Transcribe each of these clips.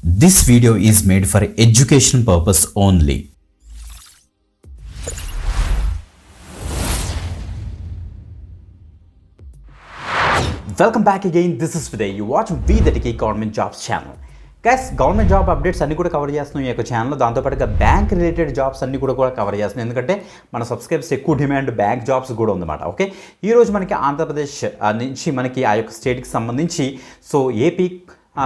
This video is made for education purpose only. Welcome back again. This is Videy. You watch V the Tech Government Jobs channel. Guys government job updates అన్ని కూడా cover చేస్తున్నాం ఈ యొక్క ఛానల్లో. దాంతోపాటుగా bank related jobs అన్ని కూడా cover చేస్తున్నాం, ఎందుకంటే మన సబ్స్క్రైబర్స్ ఎక్కువ డిమాండ్ బ్యాంక్ జాబ్స్ కూడా ఉందన్నమాట. ఓకే, ఈరోజు మనకి ఆంధ్రప్రదేశ్ నుంచి మనకి ఆ యొక్క స్టేట్కి సంబంధించి so AP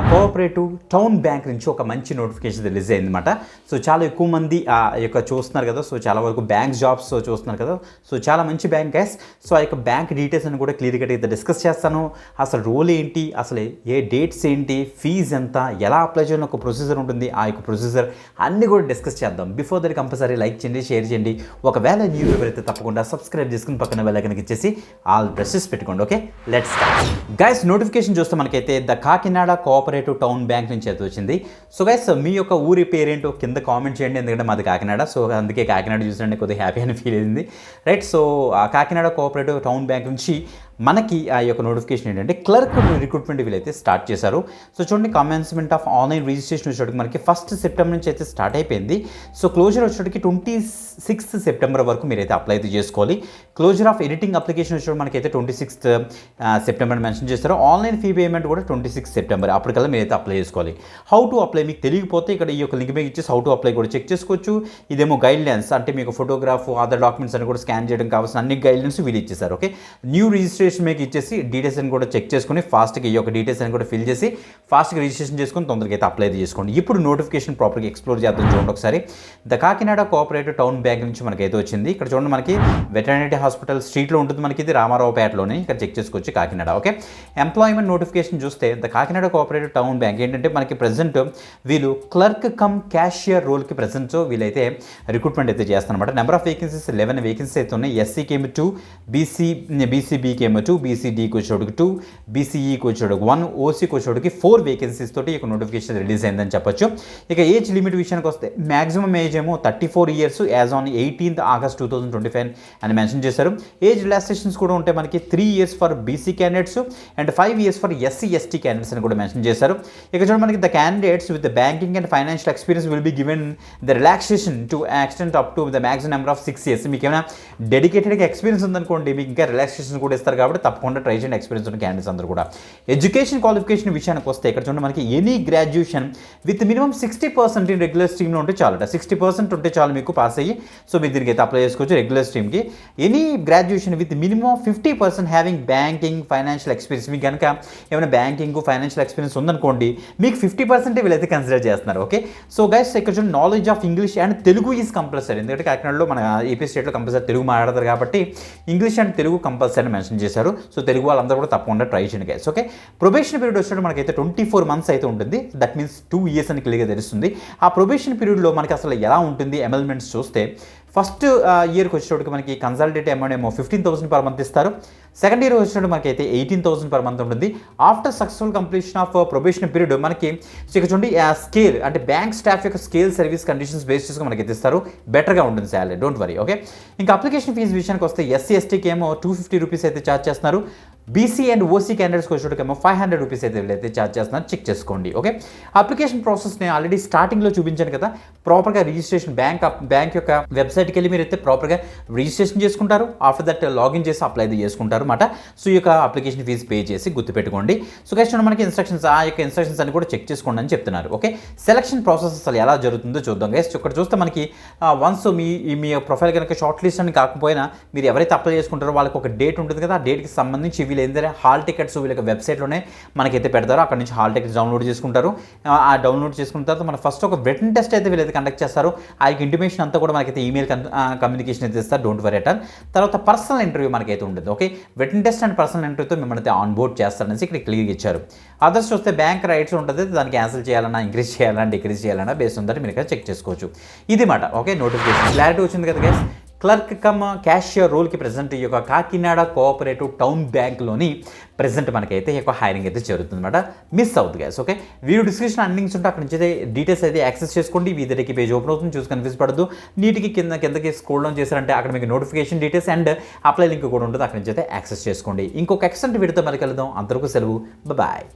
cooperative town bank నుంచి ఒక మంచి నోటిఫికేషన్ రిలీజ్ అయిందన్నమాట. సో చాలా ఎక్కువ మంది ఆ యొక్క చూస్తున్నారు కదా, సో చాలా వరకు బ్యాంక్ జాబ్స్ చూస్తున్నారు కదా, సో చాలా మంచి బ్యాంక్ గైస్. సో ఆ యొక్క బ్యాంక్ డీటెయిల్స్ అని కూడా క్లియర్గా అయితే డిస్కస్ చేస్తాను. అసలు రోల్ ఏంటి, అసలు ఏ డేట్స్ ఏంటి, ఫీజ్ ఎంత, ఎలా అప్లై చేయాలని ఒక ప్రొసీజర్ ఉంటుంది, ఆ యొక్క ప్రొసీజర్ అన్నీ కూడా డిస్కస్ చేద్దాం. బిఫోర్ దట్ కంపల్సరీ లైక్ చేయండి, షేర్ చేయండి. ఒకవేళ న్యూ ఎవరైతే తప్పకుండా సబ్స్క్రైబ్ చేసుకుని పక్కన బెల్ ఐకాన్ ఇచ్చేసి ఆల్ ప్రెసెస్ పెట్టుకోండి. Okay, let's start. Guys notification చూస్తే మనకైతే the Kakinada cooperative town bank నుంచి అయితే వచ్చింది. సో గైస్ మీ యొక్క ఊరి పేరేంటో కింద కామెంట్ చేయండి, ఎందుకంటే మాది కాకినాడ. సో అందుకే కాకినాడ చూసినండి కొద్దిగా హ్యాపీ అని ఫీల్ అయింది, రైట్. సో ఆ కాకినాడ కోఆపరేటివ్ టౌన్ బ్యాంక్ నుంచి మనకి ఆ యొక్క నోటిఫికేషన్ ఏంటంటే క్లర్క్ రిక్రూట్మెంట్ వీళ్ళైతే స్టార్ట్ చేశారు. సో చూడండి, కమెన్స్మెంట్ ఆఫ్ ఆన్లైన్ రిజిస్ట్రేషన్ వచ్చేటికి మనకి 1 సెప్టెంబర్ నుంచి అయితే స్టార్ట్ అయిపోయింది. సో క్లోజర్ వచ్చేటికి 26 సెప్టెంబర్ వరకు మీరైతే అప్లై అయితే చేసుకోవాలి. క్లోజర్ ఆఫ్ ఎడిటింగ్ అప్లికేషన్ వచ్చేటప్పుడు మనకైతే 26 సెప్టెంబర్ మెన్షన్ చేస్తారు. ఆన్లైన్ ఫీ పేమెంట్ కూడా 26 సెప్టెంబర్ అప్పటికల్లా మీరైతే అప్లై చేసుకోవాలి. హౌ టు అప్లై మీకు తెలియకపోతే ఇక్కడ ఈ యొక్క లింక్ మీద ఇచ్చేసి హౌ టు అప్లై కూడా చెక్ చేసుకోవచ్చు. ఇదేమో గైడ్ లైన్స్, అంటే మీకు ఫోటోగ్రాఫ్, అదర్ డాక్యుమెంట్స్ అని కూడా స్కాన్ చేయడం కావాల్సిన అన్ని గైడ్ లైన్స్ వీళ్ళు ఇచ్చేసారు. ఓకే, న్యూ రిజిస్ట్రేషన్ మీకు ఇచ్చేసి డీటెయిల్స్ అని కూడా చెక్ చేసుకుని ఫాస్ట్గా ఈ యొక్క డీటెయిల్స్ అని కూడా ఫిల్ చేసి ఫాస్ట్గా రిజిస్ట్రేషన్ చేసుకుని తొందరగా అయితే అప్లై చేసుకోండి. ఇప్పుడు నోటిఫికేషన్ ప్రాపర్గా ఎక్స్ప్లోర్ చేద్దాం. చూడండి ఒకసారి, the Kakinada cooperative town bank నుంచి మనకైతే వచ్చింది. ఇక్కడ చూడండి, మనకి వెటర్నరీ హాస్పిటల్ స్ట్రీట్లో ఉంటుంది, మనకి ఇది రామారావుపేటలోనే, ఇక్కడ చెక్ చేసుకోవచ్చు కాకినాడ. ఓకే, ఎంప్లాయ్మెంట్ నోటిఫికేషన్ చూస్తే the Kakinada cooperative town bank ఏంటంటే మనకి ప్రెజెంట్ వీళ్ళు క్లర్క్ కమ్ క్యాషియర్ రోల్కి ప్రెజెంట్ వీళ్ళైతే రిక్రూట్మెంట్ అయితే చేస్తారనమాట. నెంబర్ ఆఫ్ వేకెన్సీస్ 11 వేకెన్సీ అయితే ఉన్నాయి. ఎస్సీకి ఏమో 2, బీసీబీకి ఏమో 2, బీసీడీకి వచ్చేటికి 2, బీసీఈకి వచ్చేటికి 1, ఓసీకి వచ్చేటికి 4 వేకెన్సీస్ తోటి ఈ నోటిఫికేషన్ రిలీజ్ అయిందని చెప్పొచ్చు. ఇక ఏజ్ లిమిట్ విషయానికి వస్తే మాక్సిమం ఏజ్ ఏమో 34 years as on 18th August 2025 అని మెన్షన్ చేశారు. ఏజ్ రిలాక్సేషన్స్ కూడా ఉంటాయి మనకి 3 years for BC candidates and 5 years for SC ST candidates అని కూడా మెన్షన్ చేశారు. ఇక చూడండి, మనకి the candidates with the banking and financial experience will be given the relaxation to extent up to the maximum number of 6 years. మీకు ఏమైనా డెడికేటెడ్గా experience ఉందనుకోండి, మీకు ఇంకా రిలాక్సేషన్ కూడా ఇస్తారు, కాబట్టి తప్పకుండా ట్రై చేయండి ఎక్స్పీరియన్స్ ఉన్న క్యాండిడేట్స్ అందరూ కూడా. ఎడ్యుకేషన్ క్వాలిఫికేషన్ విషయానికి వస్తే ఇక్కడ చూడండి, మనకి any graduation with minimum 60% in regular స్ట్రీమ్లో ఉంటే చాలట. 60% ఉంటే చాలు మీకు పాస్ అయ్యి, సో మీరు దీనికి అయితే అప్లై చేసుకోవచ్చు రెగ్యులర్ స్ట్రీమ్కి. Any graduation with minimum 50% having banking financial experience. మీకు కనుక ఏమైనా బ్యాంకింగ్ ఫైనాన్షియల్ ఎక్స్పీరియన్స్ ఉందనుకోండి, మీకు 50% వీళ్ళైతే కన్సిడర్ చేస్తున్నారు. ఓకే, సో గైస్ ఇక్కడ చూడండి, knowledge of English and Telugu is compulsory. ఎందుకంటే కాకినాడలో మన ఏపీ స్టేట్లో కంపల్సరీ తెలుగు మాట్లాడతారు కాబట్టి English and Telugu compulsory mention చేశారు. సో తెలుగు వాళ్ళందరూ కూడా తప్పకుండా ట్రై చేయండి గైస్. ఓకే, ప్రొబేషన్ పీరియడ్ వచ్చినట్టు మనకైతే 24 months అయితే ఉంటుంది. దట్ మీన్స్ 2 years అని క్లియర్గా తెలుస్తుంది. ఆ ప్రొబేషన్ పీరియడ్లో మనకి అసలు ఎలా ఉంటుంది ఎమెల్మెంట్స్ చూస్తే, ఫస్ట్ ఇయర్కి వచ్చేటప్పటికి మనకి కన్సల్టేట్ అమౌంట్ ఏమో 15,000 per month ఇస్తారు. సెకండ్ ఇయర్ వచ్చేటప్పుడు మనకైతే 18,000 per month ఉంటుంది. After successful completion of probation period మనకి ఇక్కడ చూడండి స్కేల్, అంటే బ్యాంక్ స్టాఫ్ యొక్క స్కేల్ సర్వీస్ కండిషన్స్ బేస్ చేసుకుని మనకి ఇస్తారు. బెటర్గా ఉంటుంది శాలరీ, డోంట్ వరీ. ఓకే, ఇంకా అప్లికేషన్ ఫీజు విషయానికి వస్తే ఎస్సీ ఎస్టీకి ఏమో 250 rupees అయితే ఛార్జ్ చేస్తున్నారు. బీసీ అండ్ ఓసీ క్యాండిడేట్స్కి వచ్చేటకేమో 500 rupees అయితే వీళ్ళైతే ఛార్జ్ చేస్తున్నారు, చెక్ చేసుకోండి. ఓకే, అప్లికేషన్ ప్రాసెస్ నేను ఆల్రెడీ స్టార్టింగ్లో చూపించాను కదా. ప్రాపర్గా రిజిస్ట్రేషన్ బ్యాంక్ యొక్క వెబ్సైట్కి వెళ్ళి మీరైతే ప్రాపర్గా రిజిస్ట్రేషన్ చేసుకుంటారు. ఆఫ్టర్ దట్ లాగిన్ చేసి అప్లై చేసుకుంటారు అన్నమాట. సో ఈ యొక్క అప్లికేషన్ ఫీజు పే చేసి గుర్తుపెట్టుకోండి. సో గైస్ మనకి ఇన్స్ట్రక్షన్స్, ఆ యొక్క ఇన్స్ట్రక్షన్స్ అన్ని కూడా చెక్ చేసుకోండి అని చెప్తున్నారు. ఓకే, సెలక్షన్ ప్రాసెస్ అసలు ఎలా జరుగుతుందో చూద్దాం గైస్. ఇక్కడ చూస్తే మనకి వన్స్ మీ ప్రొఫైల్ కనుక షార్ట్ లిస్ట్ అని కాకపోయినా, మీరు ఎవరైతే అప్లై చేసుకుంటారో వాళ్ళకి ఒక డేట్ ఉంటుంది కదా, ఆ డేట్కి సంబంధించి వీళ్ళు ఏంటంటే హాల్ టికెట్స్ వీళ్ళకి వెబ్సైట్లోనే మనకైతే పెడతారు. అక్కడ నుంచి హాల్ టికెట్స్ డౌన్లోడ్ చేసుకుంటారు. ఆ డౌన్లోడ్ చేసుకున్న తర్వాత మన ఫస్ట్ ఒక రిటన్ టెస్ట్ అయితే వీళ్ళైతే కండక్ట్ చేస్తారు. ఆ యొక్క ఇంటిమేషన్ అంతా కూడా మనకైతే ఈమెయిల్ కమ్యూనికేషన్ అయితే ఇస్తారు, డోంట్ వరీ అట్ ఆల్. తర్వాత పర్సనల్ ఇంటర్వ్యూ మనకైతే ఉంటుంది. Okay, written test and personal ఇంటర్వ్యూతో మిమ్మల్ని అయితే ఆన్ బోర్డ్ చేస్తారనేసి ఇక్కడ క్లియర్గా ఇచ్చారు. అదర్స్ చూస్తే బ్యాంక్ రైట్స్ ఉంటుంది, దాన్ని క్యాన్సిల్ చేయాలన్నా, ఇంక్రీజ్ చేయాలన్నా, డిక్రీజ్ చేయాలన్నా బేస్ ఉందని మీరు ఇక్కడ చెక్ చేసుకోవచ్చు. ఇది మాట. ఓకే, నోటిఫికేషన్ క్లారిటీ వచ్చింది కదా గైస్. క్లర్క్ కమ్ క్యాషియర్ రోల్కి ప్రెజెంట్ ఈ యొక్క కాకినాడ కోఆపరేటివ్ టౌన్ బ్యాంక్లోని ప్రెజెంట్ మనకైతే ఈ యొక్క హైరింగ్ అయితే జరుగుతుంది అనమాట. మిస్ అవుతుంది గైస్. ఓకే, వీడియో డిస్క్రిప్షన్ అన్నింగ్స్ ఉంటే అక్కడ నుంచి అయితే డీటెయిల్స్ అయితే యాక్సెస్ చేసుకోండి. వీధరికి పేజ్ ఓపెన్ అవుతుంది, చూసి కన్ఫ్యూజ్ పడదు. నీటికి కిందకి స్క్రోల్ డౌన్ చేశారంటే అక్కడ మీకు notification details and apply link కూడా ఉంటుంది, అక్కడ నుంచి అయితే యాక్సెస్ చేసుకోండి. ఇంకొక ఎక్సెంట్ వీడియోతో మనకి వెళ్దాం. అంతవరకు సెలవు, బాయ్.